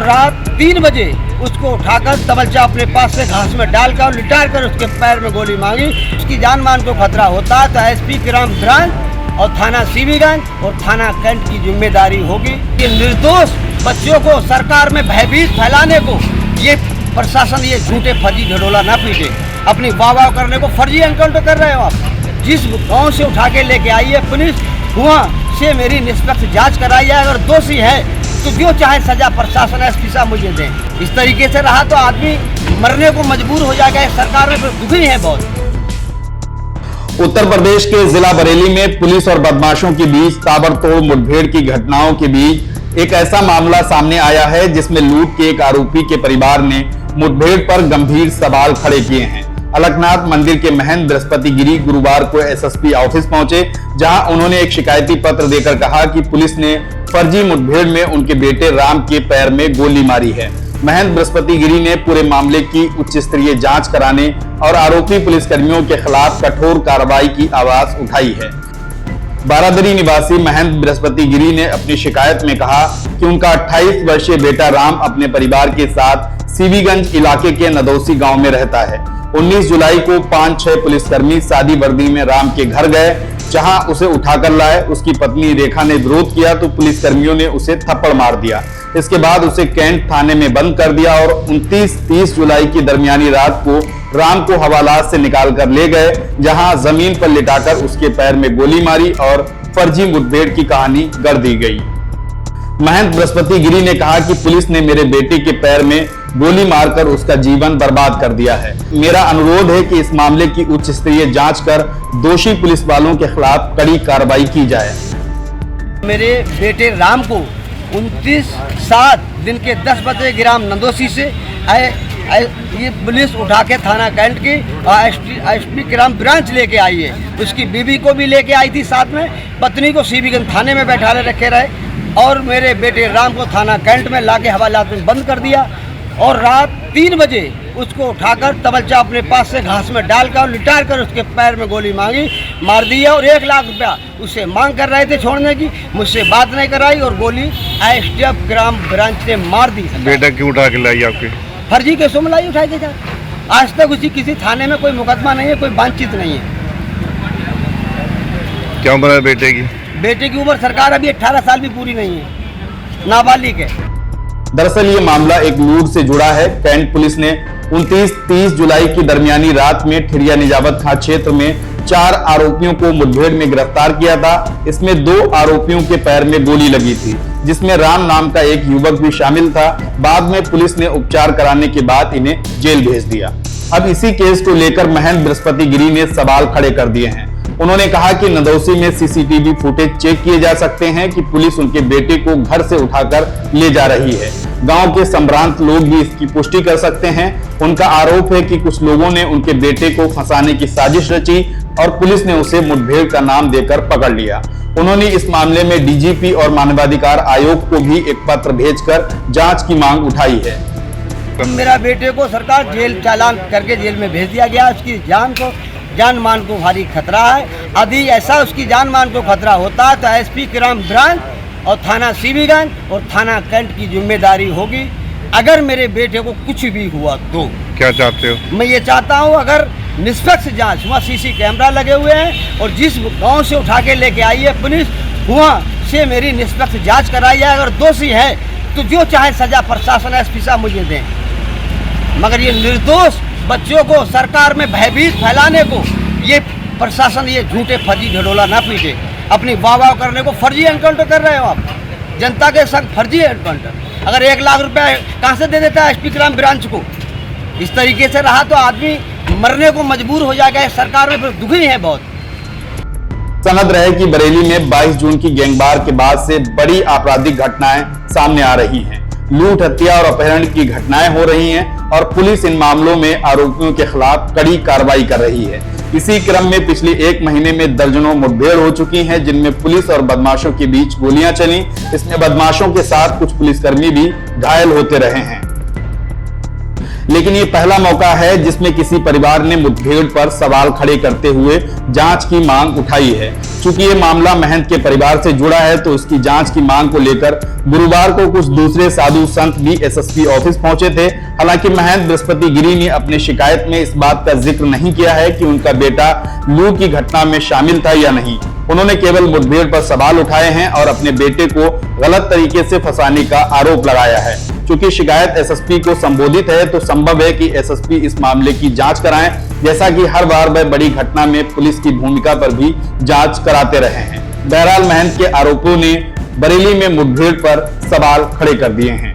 रात 3 बजे उसको उठाकर तबलचा अपने पास से घास में डालकर और लिटार कर उसके पैर में गोली मांगी। उसकी जान मान को खतरा होता तो एसपी क्राइम ब्रांच और थाना सीबीगंज और थाना कैंट की जिम्मेदारी होगी। ये निर्दोष बच्चों को सरकार में भयभीत फैलाने को ये प्रशासन ये झूठे फर्जी ढडोला ना पीटे। अपनी वाह करने को फर्जी एनकाउंटर कर रहे हो आप। जिस गांव से उठा के लेके आई है पुलिस, वहाँ से मेरी निष्पक्ष जांच कराई है। अगर दोषी है तो जो चाहे सजा प्रशासन एसपी साहब मुझे दें। इस तरीके से रहा तो आदमी मरने को मजबूर हो जाएगा। सरकार में दुखी है बहुत। उत्तर प्रदेश के जिला बरेली में पुलिस और बदमाशों के बीच ताबड़तोड़ मुठभेड़ की घटनाओं के बीच एक ऐसा मामला सामने आया है जिसमें लूट के एक आरोपी के परिवार ने मुठभेड़ पर गंभीर सवाल खड़े किए हैं। अलकनाथ मंदिर के महंत बृहस्पति गिरी गुरुवार को एसएसपी ऑफिस पहुंचे, जहां उन्होंने एक शिकायती पत्र देकर कहा कि पुलिस ने फर्जी मुठभेड़ में उनके बेटे राम के पैर में गोली मारी है। महंत बृहस्पति गिरी ने पूरे मामले की उच्च स्तरीय जांच कराने और आरोपी पुलिसकर्मियों के खिलाफ कठोर कार्रवाई की आवाज उठाई है। बारादरी निवासी महंत बृहस्पति गिरी ने अपनी शिकायत में कहा कि उनका 28 वर्षीय बेटा राम अपने परिवार के साथ सीबीगंज इलाके के नदौसी गांव में रहता है। 19 जुलाई को 5-6 पुलिसकर्मी सादी वर्दी में राम के घर गए, जहां उसे उठाकर लाए। उसकी पत्नी रेखा ने विरोध किया तो पुलिसकर्मियों ने उसे थप्पड़ मार दिया। इसके बाद उसे कैंट थाने में बंद कर दिया और 29-30 जुलाई की दरमियानी रात को राम को हवालात से निकाल कर ले गए, जहां जमीन पर लिटाकर उसके पैर में गोली मारी और फर्जी मुठभेड़ की कहानी गढ़ दी गई। महंत बृहस्पति गिरी ने कहा कि पुलिस ने मेरे बेटे के पैर में गोली मारकर उसका जीवन बर्बाद कर दिया है। मेरा अनुरोध है कि इस मामले की उच्च स्तरीय जांच कर दोषी पुलिस वालों के खिलाफ कड़ी कार्रवाई की जाए। मेरे बेटे राम को 29/7 दिन के 10 बजे ग्राम नंदोसी से ये पुलिस उठा के थाना कैंट की एसपी क्राइम ब्रांच लेके आई है। उसकी बीवी को भी लेके आई थी साथ में, पत्नी को सीबीगंज थाने में बैठा रखे रहे और मेरे बेटे राम को थाना कैंट में लाके हवालात में बंद कर दिया। और रात 3 बजे उसको उठाकर तबलचा अपने पास से घास में डालकर और लिटार कर उसके पैर में गोली मार दी है और 1 लाख रुपया उससे मांग कर रहे थे छोड़ने की। मुझसे बात नहीं कराई और गोली एसटीएफ क्राइम ब्रांच ने मार दी। बेटा क्यों उठा के लाई आपके? फर्जी केसों में लाई उठाई के जा। आज तक उसी किसी थाने में कोई मुकदमा नहीं है, कोई बातचीत नहीं है। क्या उम्र है बेटे की? बेटे की उम्र सरकार अभी 18 साल भी पूरी नहीं है, नाबालिग है। दरअसल ये मामला एक लूट से जुड़ा है। कैंट पुलिस ने 29-30 जुलाई की दरमियानी रात में ठिरिया निजावत थाना क्षेत्र में 4 आरोपियों को मुठभेड़ में गिरफ्तार किया था। इसमें 2 आरोपियों के पैर में गोली लगी थी, जिसमें राम नाम का एक युवक भी शामिल था। बाद में पुलिस ने उपचार कराने के बाद इन्हें जेल भेज दिया। अब इसी केस को लेकर महंत बृहस्पति गिरी ने सवाल खड़े कर दिए हैं। उन्होंने कहा कि नदौसी में सीसीटीवी फुटेज चेक किए जा सकते हैं कि पुलिस उनके बेटे को घर से उठाकर ले जा रही है। गांव के संभ्रांत लोग भी इसकी पुष्टि कर सकते हैं। उनका आरोप है कि कुछ लोगों ने उनके बेटे को फंसाने की साजिश रची और पुलिस ने उसे मुठभेड़ का नाम देकर पकड़ लिया। उन्होंने इस मामले में डीजीपी और मानवाधिकार आयोग को भी एक पत्र भेजकर जांच की मांग उठाई है। मेरा बेटे को सरकार जेल चालान करके जेल में भेज दिया गया। उसकी जान मान को भारी खतरा है। यदि ऐसा उसकी जान मान को खतरा होता तो एसपी क्राइम ब्रांच और थाना सीबीगंज और थाना कैंट की जिम्मेदारी होगी। अगर मेरे बेटे को कुछ भी हुआ तो क्या चाहते हो? मैं ये चाहता हूँ अगर निष्पक्ष जांच, वहाँ सीसी कैमरा लगे हुए हैं और जिस गांव से उठा के लेके आई है पुलिस, वहाँ से मेरी निष्पक्ष जांच कराई जाए। अगर दोषी है तो जो चाहे सजा प्रशासन एसपी साहब मुझे दें। मगर ये निर्दोष बच्चों को सरकार में भयभीत फैलाने को ये प्रशासन ये झूठे फर्जी ढडोला ना पीटे। अपनी वाह करने को फर्जी एनकाउंटर कर रहे हो आप। जनता के संग फर्जी एनकाउंटर। अगर 1 लाख रुपया कहाँ से दे देता है एसपी क्राइम ब्रांच को? इस तरीके से रहा तो आदमी मरने को मजबूर हो जाएगा। सरकार में दुखी है बहुत। सनद रहे कि बरेली में 22 जून की गैंगवार के बाद से बड़ी आपराधिक घटनाएं सामने आ रही हैं। लूट, हत्या और अपहरण की घटनाएं हो रही हैं और पुलिस इन मामलों में आरोपियों के खिलाफ कड़ी कार्रवाई कर रही है। इसी क्रम में पिछले 1 महीने में दर्जनों मुठभेड़ हो चुकी हैं, जिनमें पुलिस और बदमाशों के बीच गोलियां चली। इसमें बदमाशों के साथ कुछ पुलिसकर्मी भी घायल होते रहे हैं। लेकिन ये पहला मौका है जिसमें किसी परिवार ने मुठभेड़ पर सवाल खड़े करते हुए जांच की मांग उठाई है। चूंकि ये मामला महंत के परिवार से जुड़ा है तो इसकी जांच की मांग को लेकर गुरुवार को कुछ दूसरे साधु संत भी एसएसपी ऑफिस पहुंचे थे। हालांकि महंत बृहस्पति गिरी ने अपने शिकायत में इस बात का जिक्र नहीं किया है कि उनका बेटा लूट की घटना में शामिल था या नहीं। उन्होंने केवल मुठभेड़ पर सवाल उठाए हैं और अपने बेटे को गलत तरीके से फंसाने का आरोप लगाया है। चूंकि शिकायत एसएसपी को संबोधित है तो संभव है कि एसएसपी इस मामले की जांच कराएं, जैसा कि हर बार वह बड़ी घटना में पुलिस की भूमिका पर भी जांच कराते रहे हैं। बहरहाल महंत के आरोपों ने बरेली में मुठभेड़ पर सवाल खड़े कर दिए हैं।